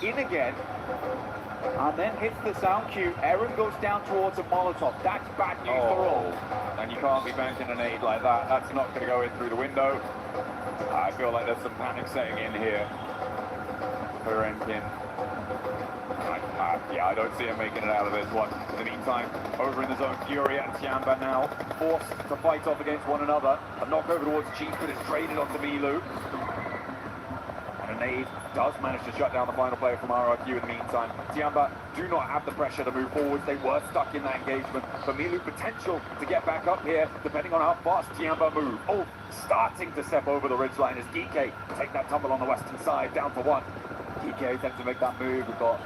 in again, and then hits the sound cue. Aaron goes down towards a Molotov. That's bad news for all. And you can't be banking an aid like that. That's not going to go in through the window. I feel like there's some panic setting in here for Enkin. Yeah, I don't see him making it out of this one. In the meantime, over in the zone, Fury and Tiamba now forced to fight off against one another. A knock over towards Chief, but it's traded onto Milu. And an aid does manage to shut down the final player from RRQ in the meantime. Tiamba do not have the pressure to move forwards. They were stuck in that engagement. For Milu, potential to get back up here, depending on how fast Tiamba move. Oh, starting to step over the ridgeline as DK take that tumble on the western side, down to one. DK attempts to make that move. We've got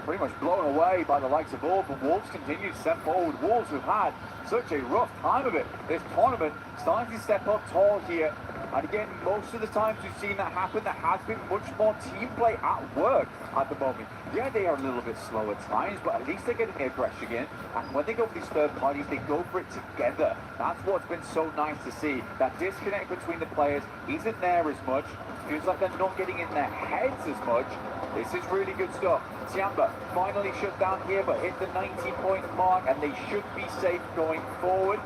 pretty much blown away by the likes of Wolves, but Wolves continue to step forward. Wolves who've had such a rough time of it this tournament, starting to step up tall here. And again, most of the times we've seen that happen, there has been much more team play at work at the moment. Yeah, they are a little bit slow at times, but at least they're getting their pressure again. And when they go for these third parties, they go for it together. That's what's been so nice to see. That disconnect between the players isn't there as much. Feels like they're not getting in their heads as much. This is really good stuff. Tiamba finally shut down here, but hit the 90-point mark, and they should be safe going forward.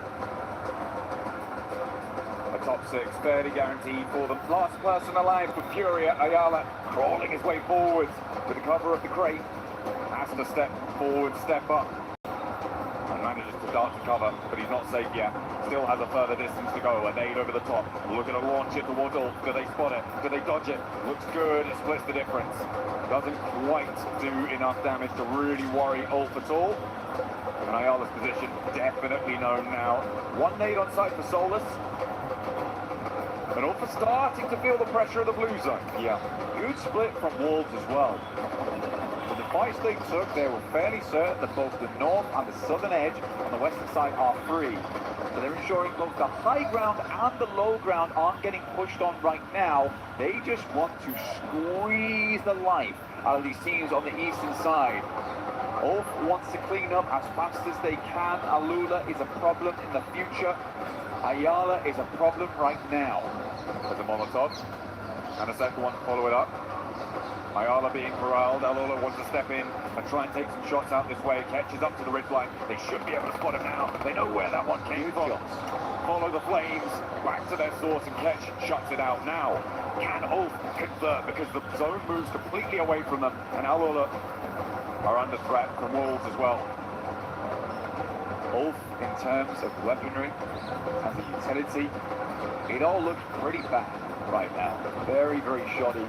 A top six fairly guaranteed for them. Last person alive for Furia. Ayala crawling his way forwards with the cover of the crate. Has to step forward, step up, and manages to dart to cover, but he's not safe yet. Still has a further distance to go. A nade over the top. Looking to launch it towards Ulf. Do they spot it? Do they dodge it? Looks good. It splits the difference. Doesn't quite do enough damage to really worry Ulf at all. And Ayala's position definitely known now. One nade on site for Solus. And Ulf is starting to feel the pressure of the blue zone. Yeah, good split from Wolves as well. So the fights they took, they were fairly certain that both the north and the southern edge on the western side are free. So they're ensuring both the high ground and the low ground aren't getting pushed on right now. They just want to squeeze the life out of these teams on the eastern side. Ulf wants to clean up as fast as they can. Alula is a problem in the future. Ayala is a problem right now. There's a Molotov, and a second one to follow it up. Ayala being corralled. Alula wants to step in and try and take some shots out this way. Catches up to the ridgeline. They should be able to spot him now. They know where that one came from. Follow the flames back to their source, and Ketch shuts it out now. Can Ulf convert, because the zone moves completely away from them, and Alula are under threat from Wolves as well. Ulf, in terms of weaponry and the utility, it all looks pretty bad right now. Very, very shoddy.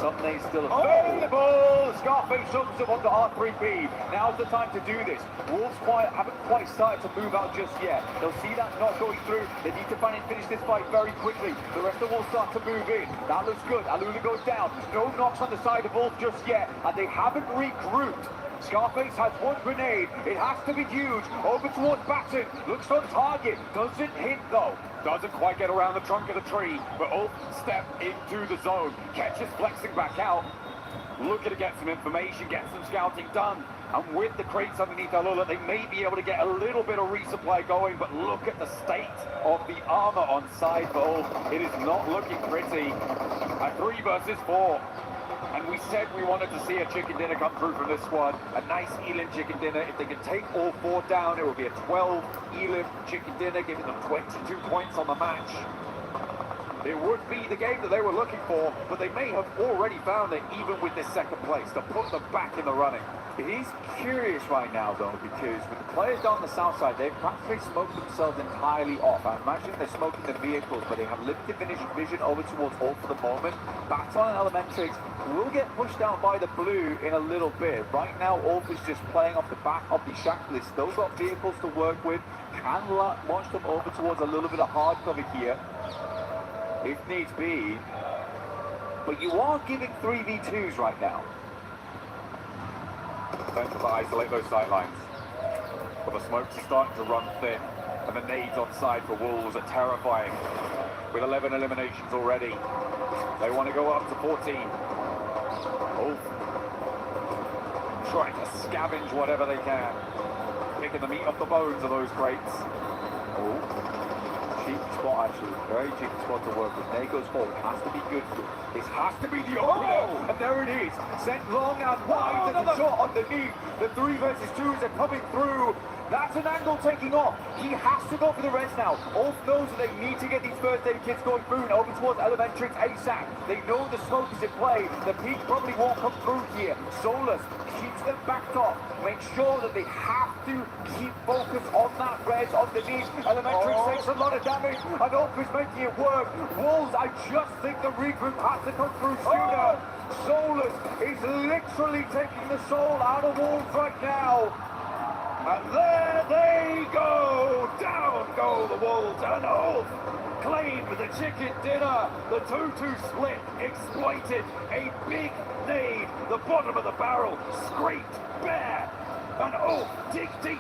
Some names still available. Scarface opens up onto R3B. Now's the time to do this. Wolves haven't quite started to move out just yet. They'll see that not going through. They need to find and finish this fight very quickly. The rest of Wolves start to move in. That looks good. Alula goes down. No knocks on the side of Wolf just yet, and they haven't regrouped. Scarface has one grenade. It has to be huge. Over towards Batten. Looks on target. Doesn't hit though. Doesn't quite get around the trunk of the tree. But Ulf step into the zone. Ketch is flexing back out. Looking to get some information, get some scouting done. And with the crates underneath Alula, they may be able to get a little bit of resupply going. But look at the state of the armor on side for Ulf. It is not looking pretty. A 3 versus 4. And we said we wanted to see a chicken dinner come through from this squad. A nice Elim chicken dinner. If they can take all 4 down, it will be a 12 Elim chicken dinner, giving them 22 points on the match. It would be the game that they were looking for, but they may have already found it even with this second place to put them back in the running. It is curious right now though, because with the players down the south side, they've practically smoked themselves entirely off. I imagine they're smoking the vehicles, but they have limited vision over towards all for the moment. Baton and Elementrix will get pushed down by the blue in a little bit. Right now, Ulf is just playing off the back of the shack list. Still got vehicles to work with. Can launch them over towards a little bit of hard cover here, if needs be. But you are giving 3v2s right now. Potential to isolate those sight lines. But the smokes are starting to run thin. And the nades on side for Wolves are terrifying. With 11 eliminations already. They want to go up to 14. Ulf trying to scavenge whatever they can. Picking the meat off the bones of those crates. Oh, cheeky spot actually, very cheeky spot to work with. Nago's hold has to be good for him. This has to be the opener, and there it is. Sent long and wide, there's a shot underneath. The 3 versus 2s are coming through. That's an angle taking off. He has to go for the res now. Ulf knows that they need to get these first aid kits going through and over towards Elementrix ASAP. They know the smoke is in play. The peak probably won't come through here. Solus keeps them backed off. Make sure that they have to keep focus on that res underneath. Elementrix takes a lot of damage, and Ulf is making it work. Wolves, I just think the regroup has to come through sooner. Solus is literally taking the soul out of Wolves right now. And there they go! Down go the Wolves, and Ulf claimed the chicken dinner. The 2-2 split exploited. A big nade, the bottom of the barrel, scraped bare. And Ulf dig deep.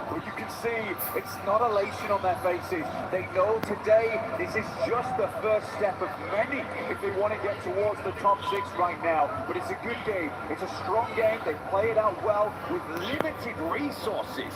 But you can see it's not elation on their faces. They know today this is just the first step of many if they want to get towards the top 6 right now. But it's a good game. It's a strong game. They play it out well with limited resources.